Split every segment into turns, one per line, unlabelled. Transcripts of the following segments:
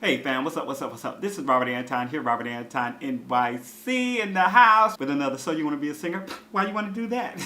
Hey fam, what's up, what's up, what's up? This is Robert Anton here, Robert Anton NYC in the house with another So You Want to Be a Singer? Why you want to do that?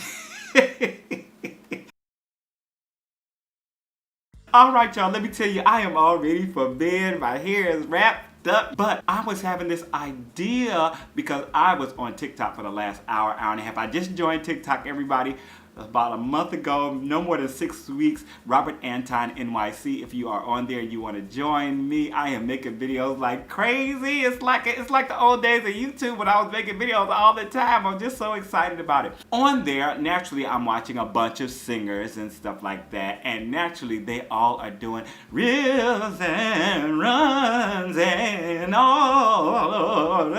Alright y'all, let me tell you, I am all ready for bed. My hair is wrapped up. But I was having this idea because I was on TikTok for the last hour and a half. I just joined TikTok, everybody, about a month ago, no more than 6 weeks. Robert Anton NYC. If you are on there and you want to join me, I am making videos like crazy. It's like the old days of YouTube when I was making videos all the time. I'm just so excited about it. On there, naturally, I'm watching a bunch of singers and stuff like that, and naturally, they all are doing riffs and runs and all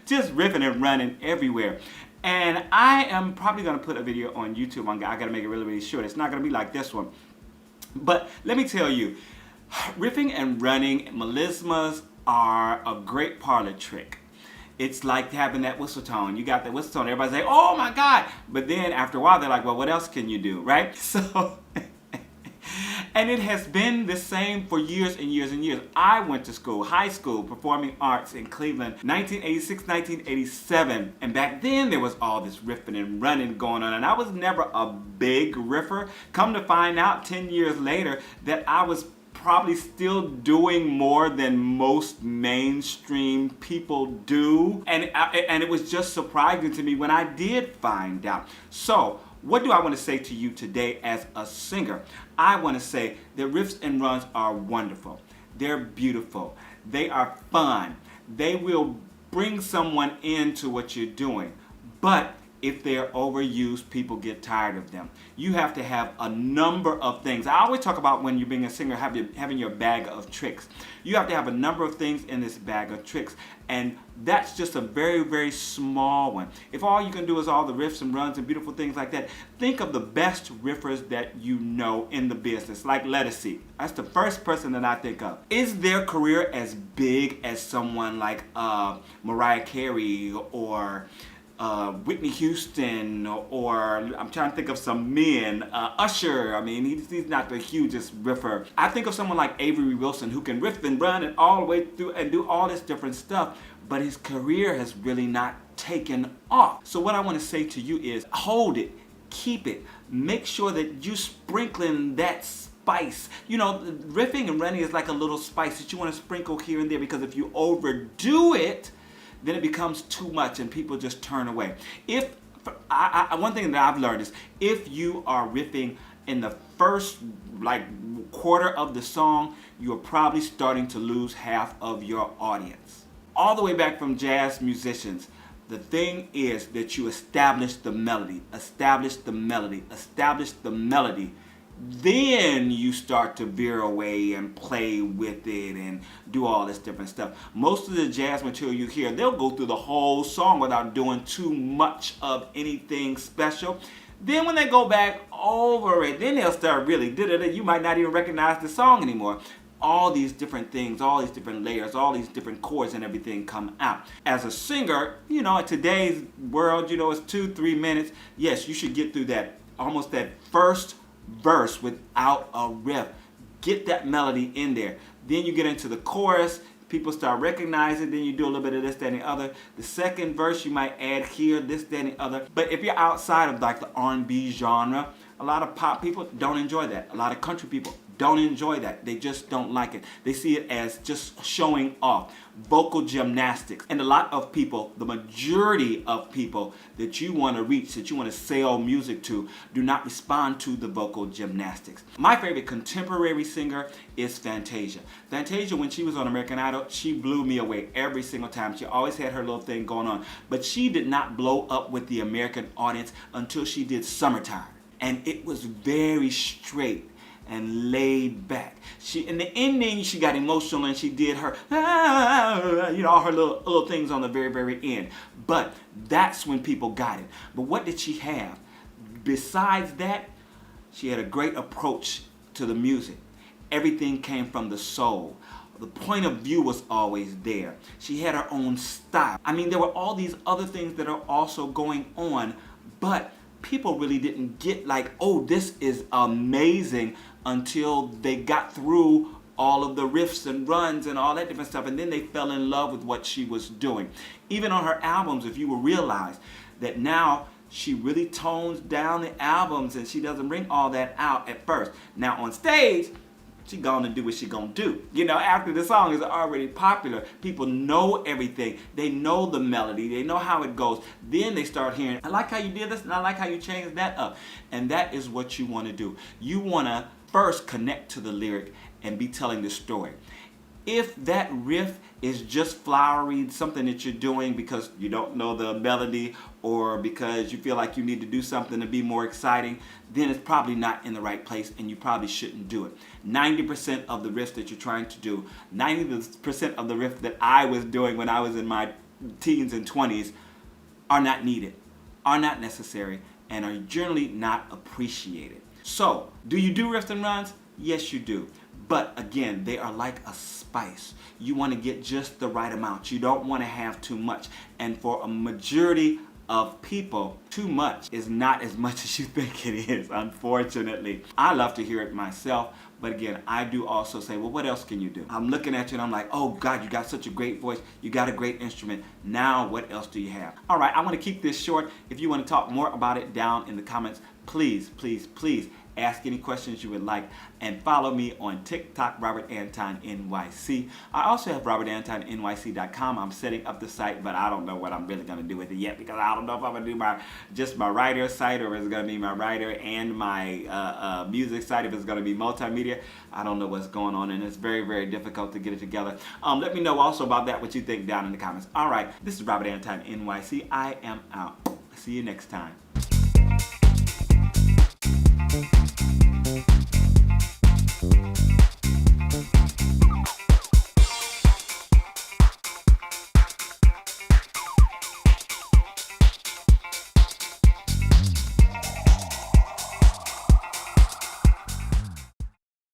just riffing and running everywhere. And I am probably going to put a video on YouTube. I got to make it really, really short. It's not going to be like this one. But let me tell you, riffing and running, melismas are a great parlor trick. It's like having that whistle tone. You got that whistle tone. Everybody say, oh my God. But then after a while, they're like, well, what else can you do, right? So... And it has been the same for years and years and years. I went to school, high school, performing arts in Cleveland, 1986, 1987. And back then there was all this riffing and running going on. And I was never a big riffer. Come to find out 10 years later that I was probably still doing more than most mainstream people do. And it was just surprising to me when I did find out. So, what do I want to say to you today as a singer? I want to say that riffs and runs are wonderful. They're beautiful. They are fun. They will bring someone into what you're doing. But if they're overused, people get tired of them. You have to have a number of things. I always talk about when you're being a singer, having your bag of tricks. You have to have a number of things in this bag of tricks. And that's just a very, very small one. If all you can do is all the riffs and runs and beautiful things like that, think of the best riffers that you know in the business, like Lettucey. That's the first person that I think of. Is their career as big as someone like Mariah Carey or Whitney Houston, or I'm trying to think of some men, Usher? I mean, he's not the hugest riffer. I think of someone like Avery Wilson, who can riff and run and all the way through and do all this different stuff, but his career has really not taken off. So what I want to say to you is hold it, keep it, make sure that you sprinkling that spice. You know, riffing and running is like a little spice that you want to sprinkle here and there, because if you overdo it, then it becomes too much and people just turn away. One thing that I've learned is if you are riffing in the first quarter of the song, you are probably starting to lose half of your audience. All the way back from jazz musicians, the thing is that you establish the melody, establish the melody, establish the melody. Then you start to veer away and play with it and do all this different stuff. Most of the jazz material you hear, they'll go through the whole song without doing too much of anything special. Then when they go back over it, then they'll start really, you might not even recognize the song anymore. All these different things, all these different layers, all these different chords and everything come out. As a singer, you know, in today's world, you know, it's 2-3 minutes. Yes, you should get through that, almost that first verse without a riff. Get that melody in there. Then you get into the chorus, people start recognizing, then you do a little bit of this, that, and the other. The second verse you might add here, this, that, and the other. But if you're outside of like the R&B genre, a lot of pop people don't enjoy that. A lot of country people don't enjoy that. They just don't like it. They see it as just showing off. Vocal gymnastics. And a lot of people, the majority of people that you want to reach, that you want to sell music to, do not respond to the vocal gymnastics. My favorite contemporary singer is Fantasia. Fantasia, when she was on American Idol, she blew me away every single time. She always had her little thing going on. But she did not blow up with the American audience until she did Summertime. And it was very straight and laid back. In the ending, she got emotional and she did her, you know, all her little things on the very, very end. But that's when people got it. But what did she have? Besides that, she had a great approach to the music. Everything came from the soul. The point of view was always there. She had her own style. I mean, there were all these other things that are also going on, but people really didn't get like, oh, this is amazing, until they got through all of the riffs and runs and all that different stuff, and then they fell in love with what she was doing. Even on her albums, if you will realize that now she really tones down the albums and she doesn't bring all that out at first. Now on stage, she gonna do what she gonna do. You know, after the song is already popular, people know everything. They know the melody. They know how it goes. Then they start hearing, I like how you did this and I like how you changed that up. And that is what you want to do. You want to first connect to the lyric and be telling the story. If that riff is just flowery, something that you're doing because you don't know the melody or because you feel like you need to do something to be more exciting, then it's probably not in the right place and you probably shouldn't do it. 90% of the riffs that you're trying to do, 90% of the riff that I was doing when I was in my teens and 20s are not needed, are not necessary, and are generally not appreciated. So, do you do riffs and runs? Yes, you do. But again, they are like a spice. You want to get just the right amount. You don't want to have too much. And for a majority of people, too much is not as much as you think it is, unfortunately. I love to hear it myself, but again, I do also say, well, what else can you do? I'm looking at you and I'm like, oh God, you got such a great voice. You got a great instrument. Now, what else do you have? All right, I want to keep this short. If you want to talk more about it down in the comments, please, please, please ask any questions you would like and follow me on TikTok, Robert Anton NYC. I also have robertantonyc.com. I'm setting up the site, but I don't know what I'm really going to do with it yet because I don't know if I'm going to do just my writer site or if it's going to be my writer and my music site, if it's going to be multimedia. I don't know what's going on, and it's very, very difficult to get it together. Let me know also about that, what you think down in the comments. All right, this is Robert Anton NYC. I am out. See you next time.